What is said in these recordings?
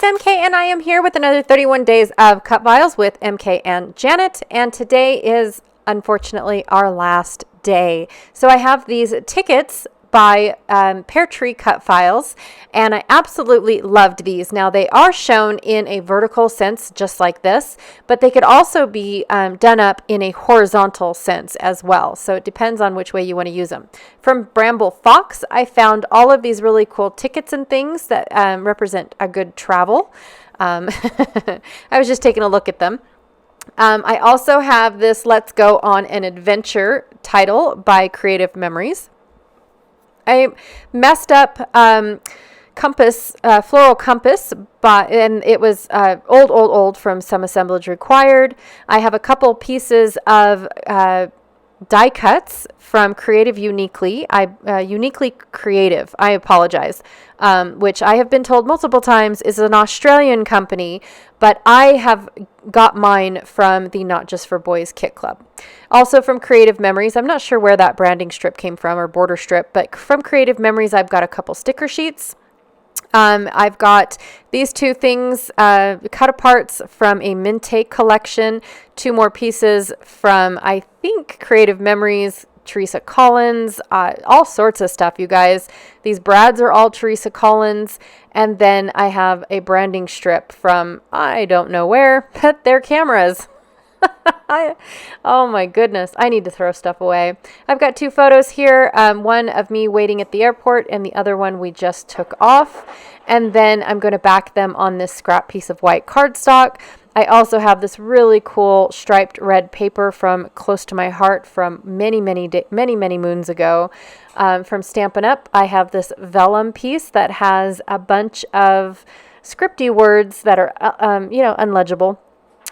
MK, and I am here with another 31 days of Cut Vials with MK and Janet, and today is unfortunately our last day. So I have these tickets by Peartree cut files, and I absolutely loved these. Now they are shown in a vertical sense just like this, but they could also be done up in a horizontal sense as well, so it depends on which way you want to use them. From Bramble Fox, I found all of these really cool tickets and things that represent a good travel. I was just taking a look at them. I also have this Let's Go on an Adventure title by Creative Memories. I messed up compass, floral compass, and it was old from Some Assemblage Required. I have a couple pieces of die cuts from Creative Uniquely. Uniquely Creative, I apologize, which I have been told multiple times is an Australian company, but I have got mine from the Not Just for Boys Kit Club. Also from Creative Memories, I'm not sure where that branding strip came from, or border strip, but from Creative Memories, I've got a couple sticker sheets. I've got these two things cut aparts from a Mintake collection, two more pieces from, I think, Creative Memories, Teresa Collins, all sorts of stuff, you guys. These brads are all Teresa Collins, and then I have a branding strip from, I don't know where, but they're cameras. Oh my goodness, I need to throw stuff away. I've got two photos here, one of me waiting at the airport and the other one we just took off, and then I'm going to back them on this scrap piece of white cardstock. I also have this really cool striped red paper from Close to My Heart from many moons ago. From Stampin' Up, I have this vellum piece that has a bunch of scripty words that are unlegible.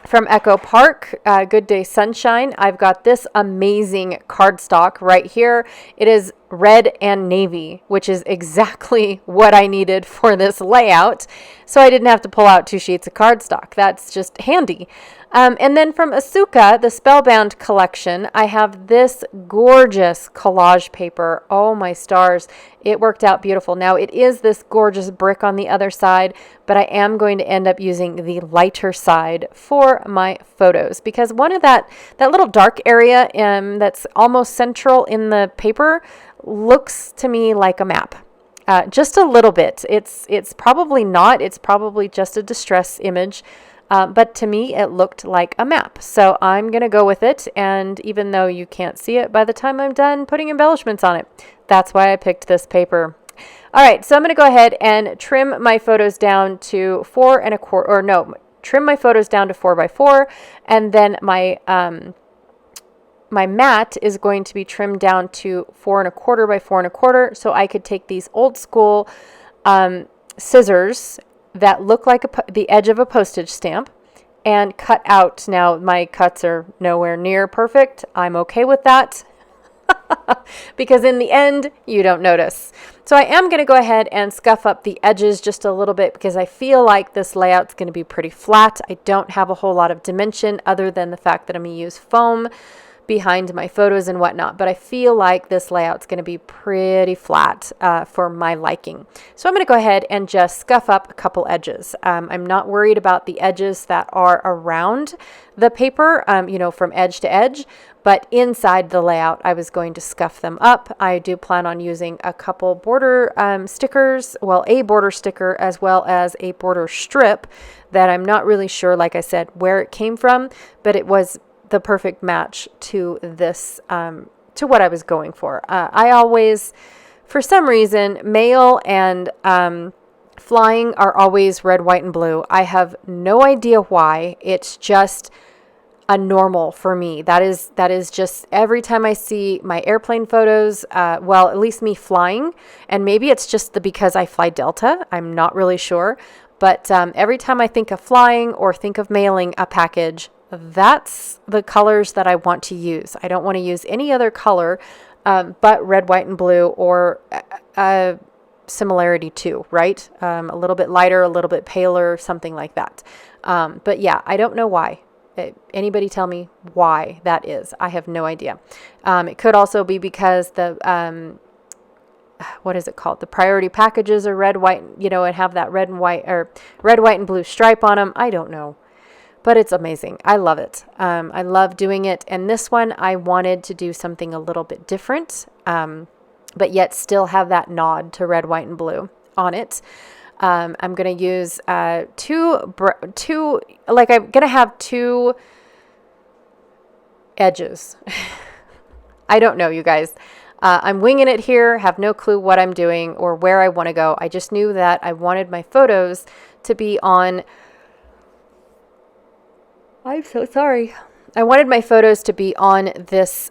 From Echo Park, Good Day Sunshine, I've got this amazing cardstock right here. It is red and navy, which is exactly what I needed for this layout. So I didn't have to pull out two sheets of cardstock. That's just handy. And then from Asuka, the Spellbound collection, I have this gorgeous collage paper. Oh my stars. It worked out beautiful. Now it is this gorgeous brick on the other side, but I am going to end up using the lighter side for my photos, because one of that little dark area that's almost central in the paper looks to me like a map. Just a little bit. It's probably not. It's probably just a distress image. But to me, it looked like a map. So I'm going to go with it. And even though you can't see it by the time I'm done putting embellishments on it, that's why I picked this paper. All right, so I'm going to go ahead and trim my photos down to 4 1/4, trim my photos down to 4x4. And then my mat is going to be trimmed down to 4 1/4 by 4 1/4. So I could take these old school scissors that look like the edge of a postage stamp and cut out. Now my cuts are nowhere near perfect. I'm okay with that because in the end you don't notice. So I am going to go ahead and scuff up the edges just a little bit because I feel like this layout's going to be pretty flat. I don't have a whole lot of dimension other than the fact that I'm going to use foam behind my photos and whatnot, but I feel like this layout's going to be pretty flat for my liking. So I'm going to go ahead and just scuff up a couple edges. I'm not worried about the edges that are around the paper, from edge to edge, but inside the layout I was going to scuff them up. I do plan on using a couple border stickers, a border sticker as well as a border strip that I'm not really sure, like I said, where it came from, but it was the perfect match to this, to what I was going for. I always, for some reason, mail and flying are always red, white, and blue. I have no idea why. It's just a normal for me. That is just every time I see my airplane photos, at least me flying, and maybe it's just because I fly Delta. I'm not really sure. But every time I think of flying or think of mailing a package, that's the colors that I want to use. I don't want to use any other color but red, white, and blue, or similarity to, right? A little bit lighter, a little bit paler, something like that. But yeah, I don't know why. Anybody tell me why that is? I have no idea. It could also be because the what is it called? The priority packages are red, white, and have that red and white or red, white, and blue stripe on them. I don't know, but it's amazing. I love it. I love doing it. And this one, I wanted to do something a little bit different, but yet still have that nod to red, white, and blue on it. I'm going to use I'm going to have two edges. I don't know, you guys. I'm winging it here, have no clue what I'm doing or where I want to go. I just knew that I wanted my photos to be on. I'm so sorry. I wanted my photos to be on this,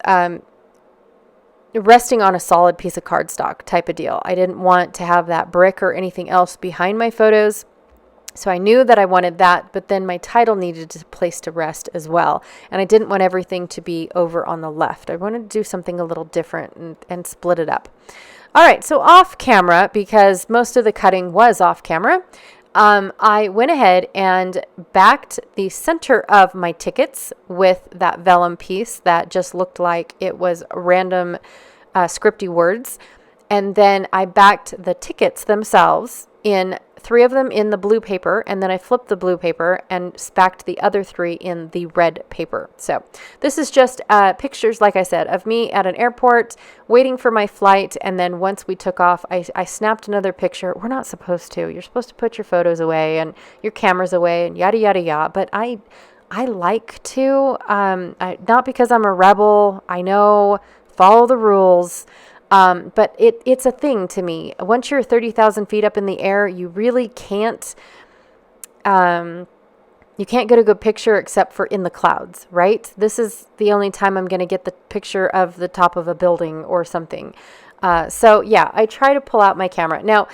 resting on a solid piece of cardstock type of deal. I didn't want to have that brick or anything else behind my photos. So I knew that I wanted that, but then my title needed a place to rest as well. And I didn't want everything to be over on the left. I wanted to do something a little different and split it up. All right, so off camera, because most of the cutting was off camera, I went ahead and backed the center of my tickets with that vellum piece that just looked like it was random scripty words. And then I backed the tickets themselves in 3 of them in the blue paper, and then I flipped the blue paper and backed the other 3 in the red paper. So this is just pictures, like I said, of me at an airport waiting for my flight, and then once we took off, I snapped another picture. We're not supposed to. You're supposed to put your photos away and your cameras away and yada, yada, yada, but I like to, not because I'm a rebel. I know, follow the rules. But it's a thing to me. Once you're 30,000 feet up in the air, you really can't, you can't get a good picture except for in the clouds, right? This is the only time I'm going to get the picture of the top of a building or something. So yeah, I try to pull out my camera. Now,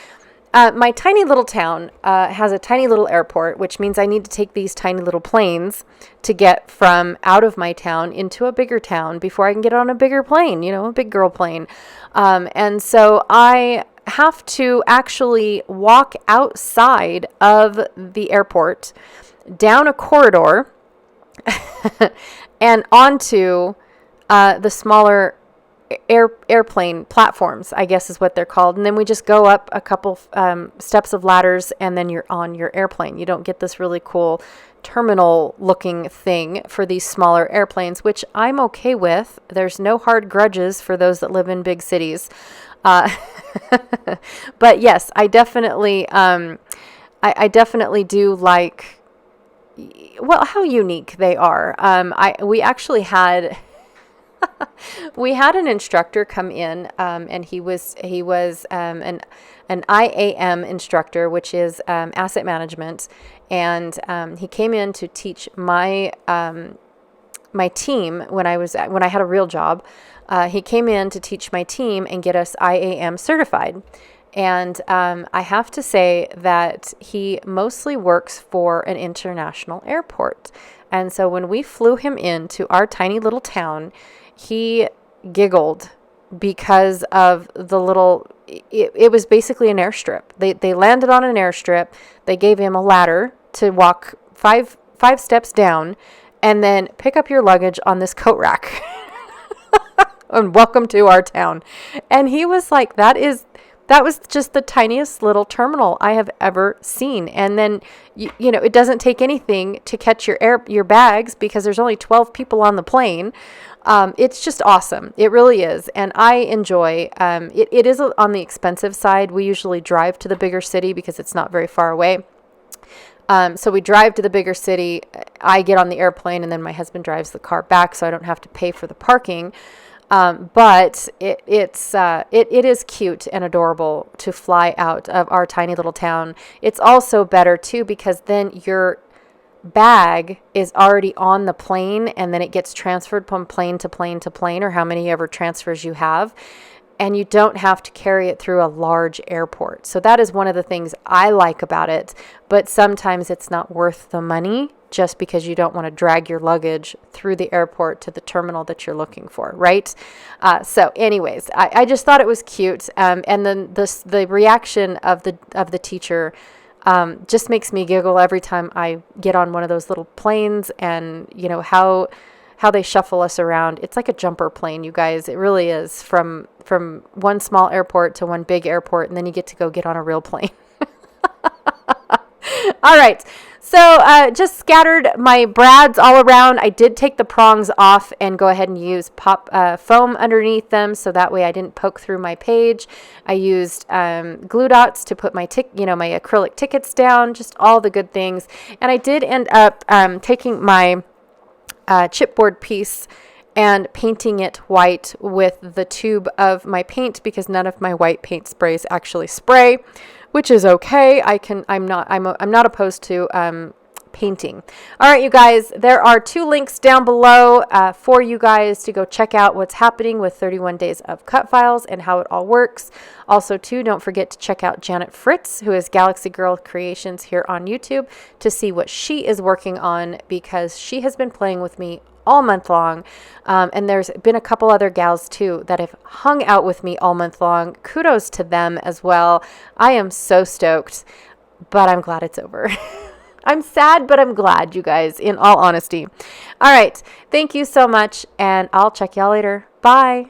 my tiny little town has a tiny little airport, which means I need to take these tiny little planes to get from out of my town into a bigger town before I can get on a bigger plane, a big girl plane. And so I have to actually walk outside of the airport, down a corridor, and onto the smaller airplane platforms, I guess is what they're called. And then we just go up a couple steps of ladders, and then you're on your airplane. You don't get this really cool terminal looking thing for these smaller airplanes, which I'm okay with. There's no hard grudges for those that live in big cities. But yes, I definitely, I definitely do like, well, how unique they are. We actually had we had an instructor come in, and he was an IAM instructor, which is asset management, and he came in to teach my my team when I had a real job. He came in to teach my team and get us IAM certified. And I have to say that he mostly works for an international airport. And so when we flew him into our tiny little town, he giggled because of the little, it was basically an airstrip. They landed on an airstrip. They gave him a ladder to walk five steps down and then pick up your luggage on this coat rack. And welcome to our town. And he was like, that was just the tiniest little terminal I have ever seen. And then, it doesn't take anything to catch your bags because there's only 12 people on the plane. It's just awesome. It really is. And I enjoy, it is on the expensive side. We usually drive to the bigger city because it's not very far away. So we drive to the bigger city. I get on the airplane and then my husband drives the car back so I don't have to pay for the parking. But it is cute and adorable to fly out of our tiny little town. It's also better too because then your bag is already on the plane and then it gets transferred from plane to plane to plane, or how many ever transfers you have, and you don't have to carry it through a large airport. So that is one of the things I like about it, but sometimes it's not worth the money just because you don't want to drag your luggage through the airport to the terminal that you're looking for, right? So anyways, I just thought it was cute. And then the reaction of the teacher just makes me giggle every time I get on one of those little planes, and how how they shuffle us around. It's like a jumper plane, you guys. It really is, from one small airport to one big airport, and then you get to go get on a real plane. All right. So just scattered my brads all around. I did take the prongs off and go ahead and use pop foam underneath them, so that way I didn't poke through my page. I used glue dots to put my my acrylic tickets down, just all the good things. And I did end up taking my chipboard piece and painting it white with the tube of my paint, because none of my white paint sprays actually spray, which is okay. I'm not opposed to painting. All right, you guys, there are 2 links down below for you guys to go check out what's happening with 31 Days of Cut Files and how it all works. Also, too, don't forget to check out Janet Fritz, who is Galaxy Girl Creations here on YouTube, to see what she is working on, because she has been playing with me all month long. And there's been a couple other gals too that have hung out with me all month long. Kudos to them as well. I am so stoked, but I'm glad it's over. I'm sad, but I'm glad, you guys, in all honesty. All right. Thank you so much, and I'll check y'all later. Bye.